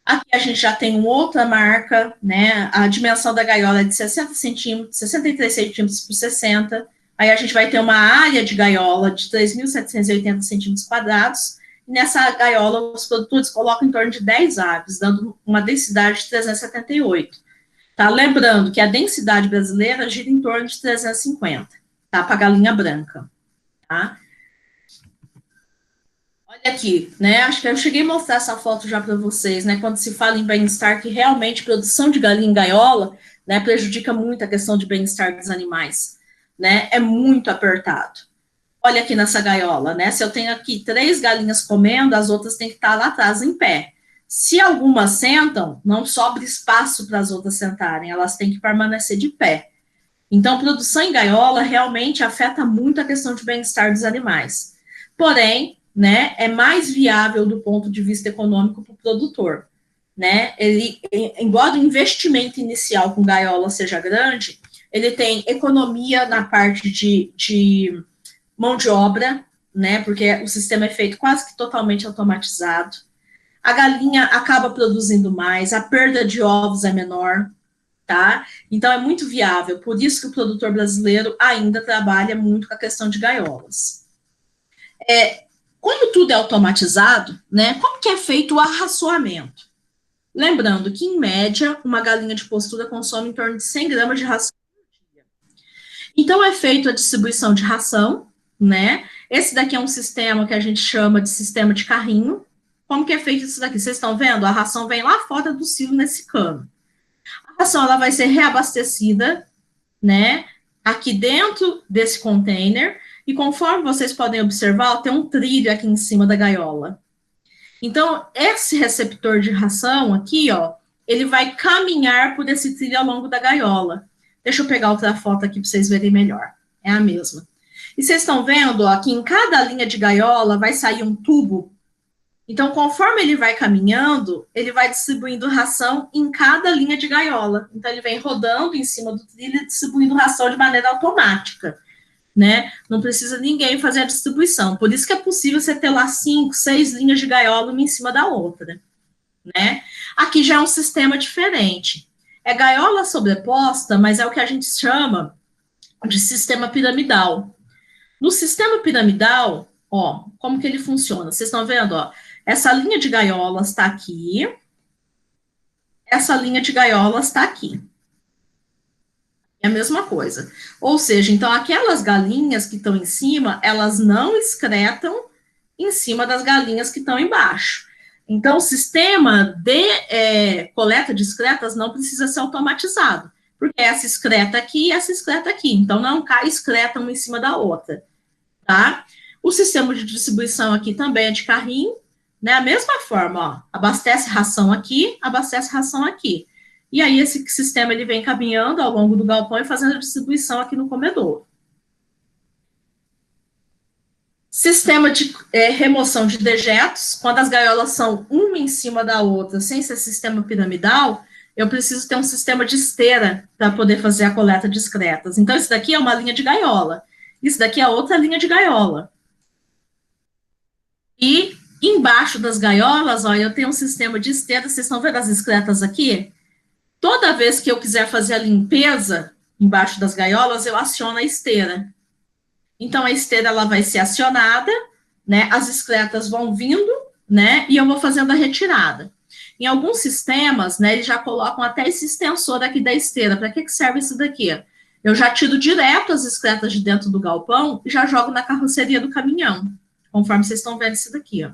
Aqui a gente já tem uma outra marca, né? A dimensão da gaiola é de 60 centímetros, 63 centímetros por 60. Aí a gente vai ter uma área de gaiola de 3.780 centímetros quadrados. E nessa gaiola, os produtores colocam em torno de 10 aves, dando uma densidade de 378. Tá? Lembrando que a densidade brasileira gira em torno de 350, tá? Para a galinha branca, tá? Olha aqui, né? Acho que eu cheguei a mostrar essa foto já para vocês, né? Quando se fala em bem-estar, que realmente produção de galinha em gaiola, né, prejudica muito a questão de bem-estar dos animais, né? É muito apertado. Olha aqui nessa gaiola, né? Se eu tenho aqui 3 galinhas comendo, as outras têm que estar lá atrás em pé. Se algumas sentam, não sobra espaço para as outras sentarem, elas têm que permanecer de pé. Então, produção em gaiola realmente afeta muito a questão de bem-estar dos animais. Porém, né, é mais viável do ponto de vista econômico para o produtor, né? Ele, embora o investimento inicial com gaiola seja grande, ele tem economia na parte de mão de obra, né? Porque o sistema é feito quase que totalmente automatizado. A galinha acaba produzindo mais, a perda de ovos é menor, tá? Então é muito viável, por isso que o produtor brasileiro ainda trabalha muito com a questão de gaiolas. Quando tudo é automatizado, né, como que é feito o arraçoamento? Lembrando que, em média, uma galinha de postura consome em torno de 100 gramas de ração por dia. Então, é feita a distribuição de ração, né? Esse daqui é um sistema que a gente chama de sistema de carrinho. Como que é feito isso daqui? Vocês estão vendo? A ração vem lá fora do silo nesse cano. A ração ela vai ser reabastecida, né, aqui dentro desse container, e conforme vocês podem observar, tem um trilho aqui em cima da gaiola. Então, esse receptor de ração aqui, ó, ele vai caminhar por esse trilho ao longo da gaiola. Deixa eu pegar outra foto aqui para vocês verem melhor. É a mesma. E vocês estão vendo, ó, que em cada linha de gaiola vai sair um tubo. Então, conforme ele vai caminhando, ele vai distribuindo ração em cada linha de gaiola. Então, ele vem rodando em cima do trilho e distribuindo ração de maneira automática, né? Não precisa ninguém fazer a distribuição. Por isso que é possível você ter lá 5, 6 linhas de gaiola uma em cima da outra, né? Aqui já é um sistema diferente. É gaiola sobreposta, mas é o que a gente chama de sistema piramidal. No sistema piramidal, ó, como que ele funciona? Vocês estão vendo, ó? Essa linha de gaiolas está aqui. Essa linha de gaiolas está aqui. É a mesma coisa. Ou seja, então, aquelas galinhas que estão em cima, elas não excretam em cima das galinhas que estão embaixo. Então, o sistema de coleta de excretas não precisa ser automatizado, porque essa excreta aqui e essa excreta aqui. Então, não cai excreta uma em cima da outra, tá? O sistema de distribuição aqui também é de carrinho, né? A mesma forma, ó, abastece ração aqui, abastece ração aqui. E aí esse sistema ele vem caminhando ao longo do galpão e fazendo a distribuição aqui no comedor. Sistema de remoção de dejetos, quando as gaiolas são uma em cima da outra, sem ser sistema piramidal, eu preciso ter um sistema de esteira para poder fazer a coleta de excretas. Então, isso daqui é uma linha de gaiola. Isso daqui é outra linha de gaiola. E embaixo das gaiolas, ó, eu tenho um sistema de esteira. Vocês estão vendo as excretas aqui? Toda vez que eu quiser fazer a limpeza embaixo das gaiolas, eu aciono a esteira. Então, a esteira ela vai ser acionada, né? As excretas vão vindo, né? E eu vou fazendo a retirada. Em alguns sistemas, né, eles já colocam até esse extensor aqui da esteira. Para que serve isso daqui? Eu já tiro direto as excretas de dentro do galpão e já jogo na carroceria do caminhão, conforme vocês estão vendo isso daqui, ó.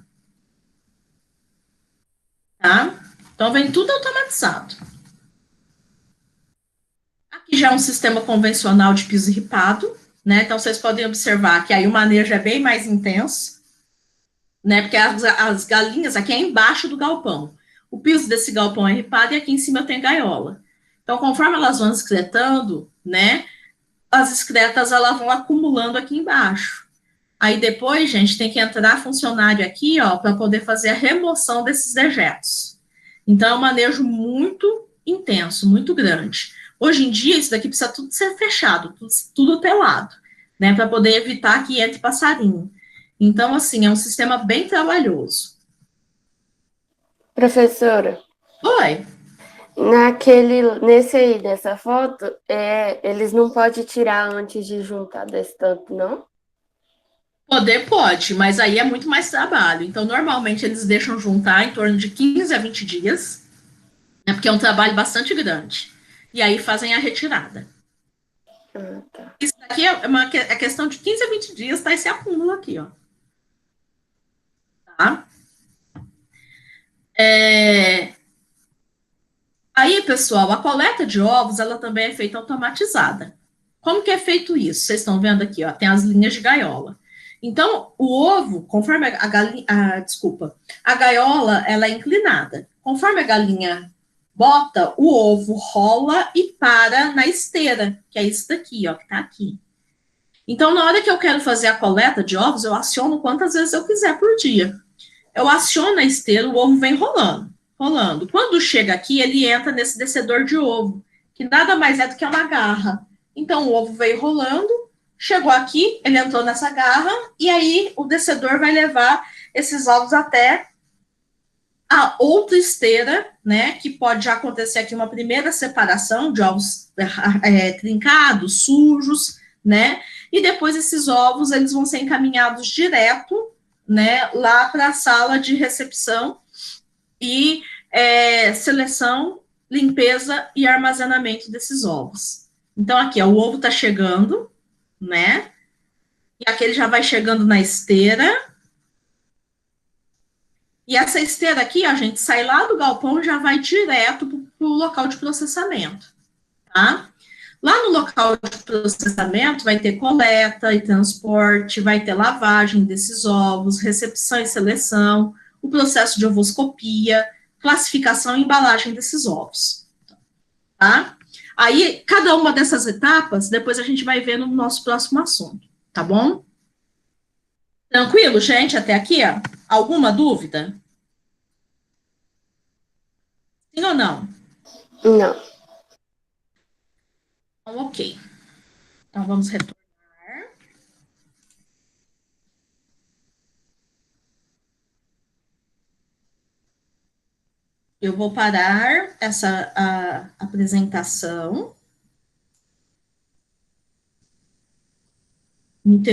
Tá? Então, vem tudo automatizado. Aqui já é um sistema convencional de piso ripado, né? Então, vocês podem observar que aí o manejo é bem mais intenso, né? Porque as galinhas aqui é embaixo do galpão. O piso desse galpão é ripado e aqui em cima eu tenho gaiola. Então, conforme elas vão excretando, né, as excretas elas vão acumulando aqui embaixo. Aí depois, gente, tem que entrar funcionário aqui, ó, para poder fazer a remoção desses dejetos. Então, é um manejo muito intenso, muito grande. Hoje em dia, isso daqui precisa tudo ser fechado, tudo telado, né, para poder evitar que entre passarinho. Então, assim, é um sistema bem trabalhoso. Professora, Oi. nesse aí, dessa foto, eles não podem tirar antes de juntar desse tanto, não? Poder pode, mas aí é muito mais trabalho. Então, normalmente, eles deixam juntar em torno de 15 a 20 dias, né, porque é um trabalho bastante grande. E aí fazem a retirada. Tá. Isso daqui é questão de 15 a 20 dias, tá esse acúmulo aqui, ó. Tá? Aí, pessoal, a coleta de ovos, ela também é feita automatizada. Como que é feito isso? Vocês estão vendo aqui, ó, tem as linhas de gaiola. Então, o ovo, conforme a gaiola, ela é inclinada. Conforme a galinha bota, o ovo rola e para na esteira, que é isso daqui, ó, que tá aqui. Então, na hora que eu quero fazer a coleta de ovos, eu aciono quantas vezes eu quiser por dia. Eu aciono a esteira, o ovo vem rolando. Quando chega aqui, ele entra nesse descedor de ovo, que nada mais é do que uma garra. Então, o ovo veio rolando, chegou aqui, ele entrou nessa garra, e aí o descedor vai levar esses ovos até a outra esteira, né, que pode já acontecer aqui uma primeira separação de ovos trincados, sujos, né, e depois esses ovos, eles vão ser encaminhados direto, né, lá para a sala de recepção e seleção, limpeza e armazenamento desses ovos. Então, aqui, ó, o ovo está chegando, né? E aqui ele já vai chegando na esteira. E essa esteira aqui, a gente sai lá do galpão e já vai direto para o local de processamento, tá? Lá no local de processamento vai ter coleta e transporte, vai ter lavagem desses ovos, recepção e seleção, o processo de ovoscopia, classificação e embalagem desses ovos, tá? Aí, cada uma dessas etapas, depois a gente vai ver no nosso próximo assunto, tá bom? Tranquilo, gente? Até aqui, ó. Alguma dúvida? Sim ou não? Não. Então, ok. Então, vamos retornar. Eu vou parar essa apresentação.